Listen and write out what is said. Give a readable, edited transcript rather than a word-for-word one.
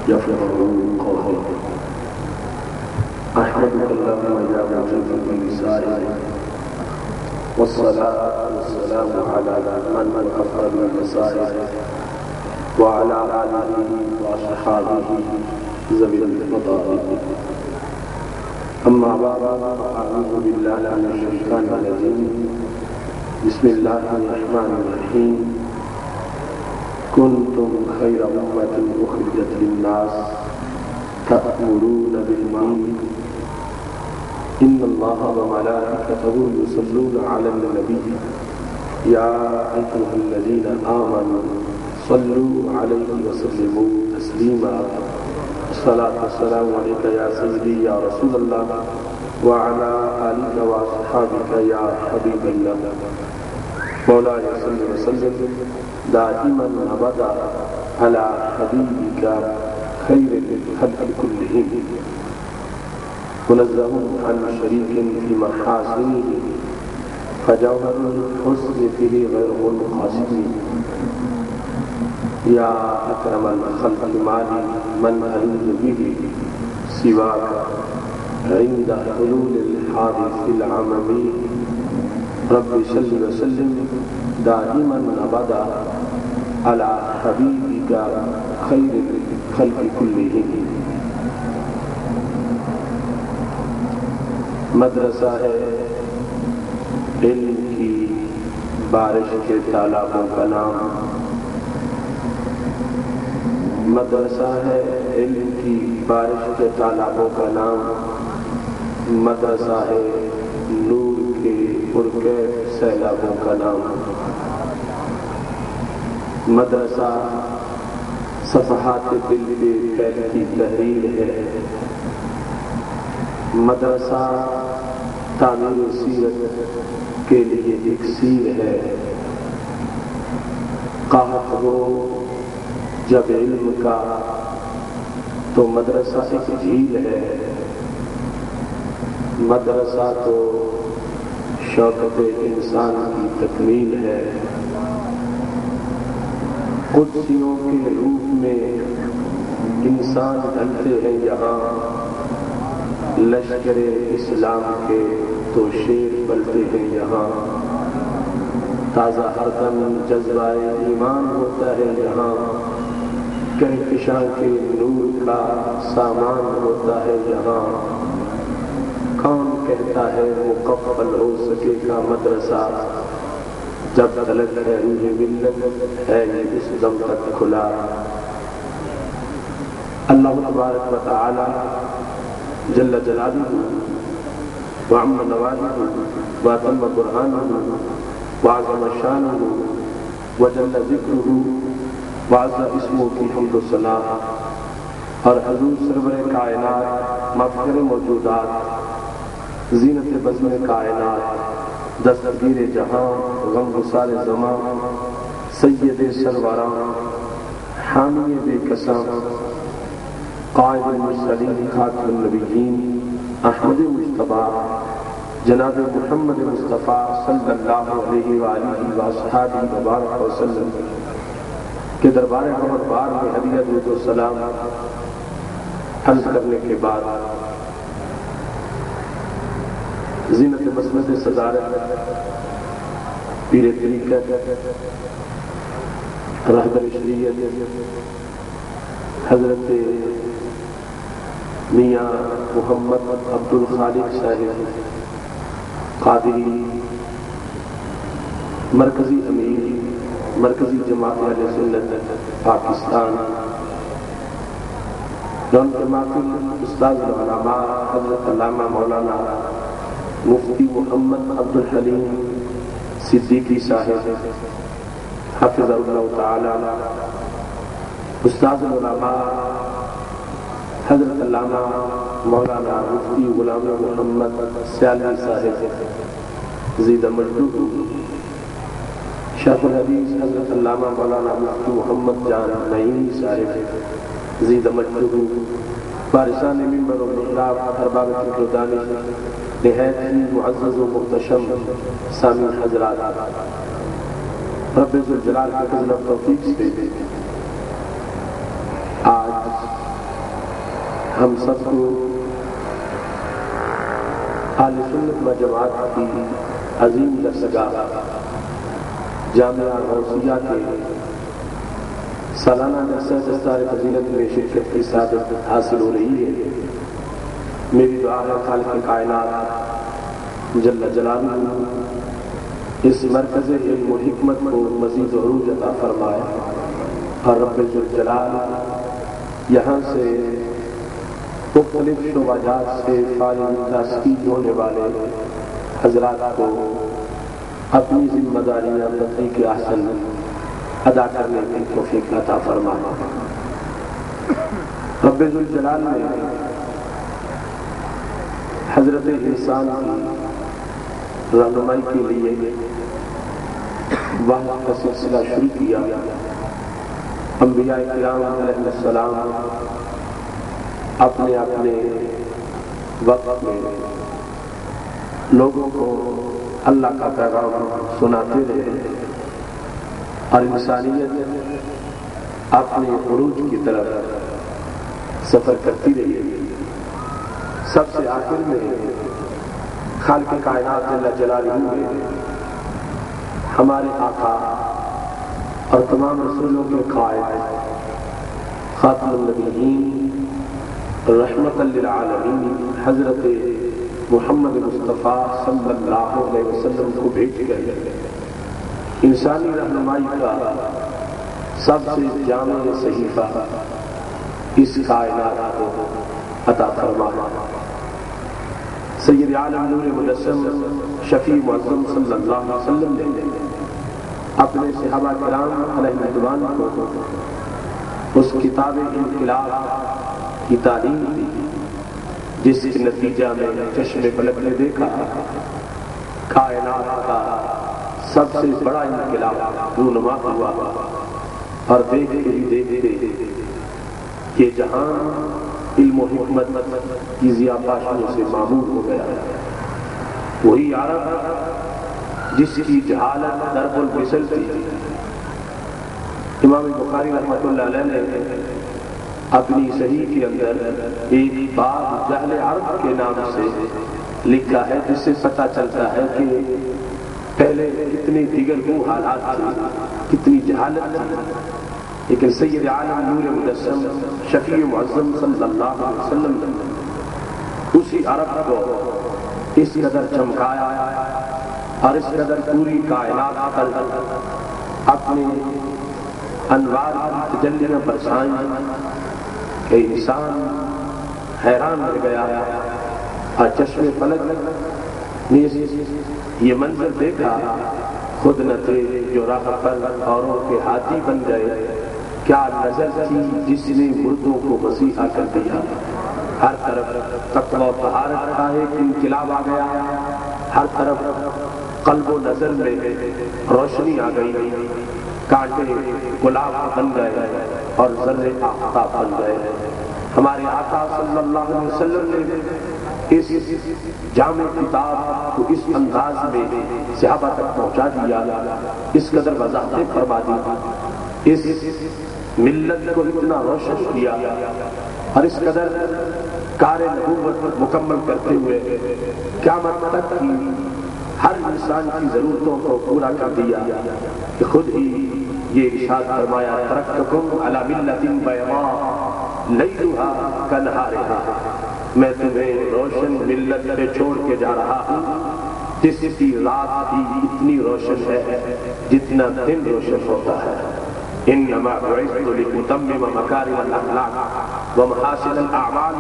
يفقهوا قولي. أحمدك اللهم يا مجيب النساء، والصلاة والسلام على من أفضل المسائل وعلى آله وأصحابه ذوي الفضائل. أما بعد، أعوذ بالله من الشيطان الرجيم. بسم الله الرحمن الرحيم. كنتم خير أمة أخرجت للناس تأمرون بالمعروف إن الله وملائكته يصلون على النبي يا أيها الذين آمنوا صلوا عليه وسلموا تسليما. الصلاة والسلام عليك يا سيدي يا رسول الله وعلى آلك وأصحابك يا حبيب الله. مولاي صل وسلم دائما أبدا على حبيبك خير الخلق كلهم، منزه عن شريك في محاسنه فجوهر الحسن فيه غير منقسم. يا أكرم الخلق مالي من ألوذ به سواك عند حلول الحادث العممي. رب صل وسلم دائما أبدا على حبيبك خير الخلق كلهم. مدرسہ ہے علم کی بارش کے تالابوں کا نام، مدرسہ ہے علم کی بارش کے تالابوں کا نام، مدرسہ ہے نور کے پرکیف سیلابوں کا نام، مدرسہ صفحات دل کے فیض کی تحریر ہے، مدرسہ تعمیر سیرت کے لیے اکسیر ہے. قحط ہو جب علم کا تو مدرسہ ایک جھیل ہے، مدرسہ تو شوکت انسان کی تکمیل ہے. قدسیوں کے روپ میں انسان ڈھلتے ہیں یہاں، لشکر اسلام کے تو شیر پلتے ہیں یہاں. تازہ ہر دم جذبہ ایمان ہوتا ہے یہاں، کہکشاں کے نور کا سامان ہوتا ہے یہاں. کون کہتا ہے مکفل ہو سکے گا مدرسہ، جب تلک ہے روح ملت ہے یہ اس دم تک کھلا. اللہ تبارک و تعالی جل جلالہ وعم نوالہ واتم برہانہ وعظم شانہ وجل ذکرہ وعز اسمہ کی حمد و ثنا. اور حضور سرور کائنات، مفخر موجودات، زینت بزم کائنات، دستگیر جہاں، غم گسار زمان، سید سروران، حامی بے قسم، قائد المرسلین، خاتم النبیین، احمد مجتبیٰ جناب محمد مصطفیٰ صلی اللہ علیہ وآلہ وصحبہ وبارک وسلم کے دربار بار میں ہدیہ درود و سلام عرض کرنے کے بعد زینت بسمت صدارت پیر طریقت رہبر شریعت حضرت میاں محمد عبد الخالق صاحب قادری، مرکزی امیر مرکزی جماعت اہل سنت پاکستان، رونق محفل استاد العلماء حضرت علامہ مولانا مفتی محمد عبد الحلیم صدیقی صاحب حفظہ اللہ تعالی، استاد العلماء حضرت علامہ مولانا مفتی غلام محمد سیالوی صاحب زیدہ مجدود، شیخ الحدیث حضرت علامہ مولانا مفتی محمد جان نعیمی صاحب زیدہ مجدود، بارسان منبر و محراب ارباب فکر و دانش، نہایت ہی معزز و محتشم سامعین حضرات، رب ذوالجلال کے فضل و توفیق سے آج ہم سب کو اہل سنت و جماعت کی عظیم درسگاہ جامعہ غوثیہ کے سالانہ جلسہ دستار فضیلت میں شرکت کی سعادت حاصل ہو رہی ہے۔ میری دعا ہے خالق کائنات جل جلالہ اس مرکز علم و حکمت کو مزید عروج عطا فرمائے اور رب ذوالجلال یہاں سے مختلف شعبات سے فارغ تحصیل ہونے والے حضرات کو اپنی ذمہ داریاں تطبیق احسن ادا کرنے کی توفیق عطا فرمائے۔ رب ذوالجلال نے حضرت انسان کی رہنمائی کے لیے وحی کا سلسلہ شروع کیا۔ انبیاء کرام علیہ السلام اپنے اپنے وقت میں لوگوں کو اللہ کا پیغام سناتے رہے اور انسانیت اپنے عروج کی طرف سفر کرتی رہی۔ سب سے آخر میں خالق کائنات جل جلالہ نے ہمارے آقا اور تمام رسولوں کے قائد خاتم النبیین رحمت للعالمین حضرت محمد مصطفیٰ صلی اللہ علیہ وسلم کو بھیج کر انسانی رہنمائی کا سب سے جامع صحیفہ اس کائنات کو عطا فرمایا۔ سید عالم نور مجسم شفیع معظم صلی اللہ علیہ وسلم نے اپنے صحابہ کرام علیہ رضوان کو اس کتاب انقلاب کی تعلیم دی جس کے نتیجہ میں چشم فلک نے دیکھا کائنات کا سب سے بڑا انقلاب رونما ہوا اور دیکھتے ہی دیکھتے یہ جہان علم و حکمت کی ضیاءپاشیوں سے معمور ہو گیا۔ وہی عرب جس کی جہالت درب الفصل تھی، امام بخاری رحمۃ اللہ علیہ نے اپنی صحیح کے اندر ایک باب جہل عرب کے نام سے لکھا ہے، جس سے پتہ چلتا ہے کہ پہلے کتنے دیگر وہ حالات تھے، کتنی جہالت تھی، لیکن سید عالم نور مجسم شفیع معظم صلی اللہ علیہ وسلم نے اسی عرب کو اس قدر چمکایا اور اس قدر پوری کائنات پر اپنے انوار کی تجلیاں برسائیں کہ انسان حیران رہ گیا اور چشم فلک نے یہ منظر دیکھا، خود نہ تھے جو راہ پر اوروں کے ہاتھی بن گئے، کیا نظر تھی جس نے مردوں کو مسیحا کر دیا۔ ہر طرف تقوی و طہارت کا ایک انقلاب آ گیا، ہر طرف قلب و نظر میں روشنی آ گئی، کانٹے گلاب بن گئے اور ذرے آفتاب بن گئے۔ ہمارے آقا صلی اللہ علیہ وسلم نے اس جامع کتاب کو اس انداز میں صحابہ تک پہنچا دیا، اس قدر وضاحتیں فرما دی، اس ملت کو اتنا روشن کیا اور اس قدر کار نبوت مکمل کرتے ہوئے قیامت تک کی ہر انسان کی ضرورتوں کو پورا کر دیا کہ خود ہی یہ ارشاد فرمایا ترکتکم علی ملت بیضاء لیلها کنہارها، میں تمہیں روشن ملت پہ چھوڑ کے جا رہا ہوں جس کی رات بھی اتنی روشن ہے جتنا دن روشن ہوتا ہے۔ انما بعثت لاتمم مکارم الاخلاق ومحاسن الاعمال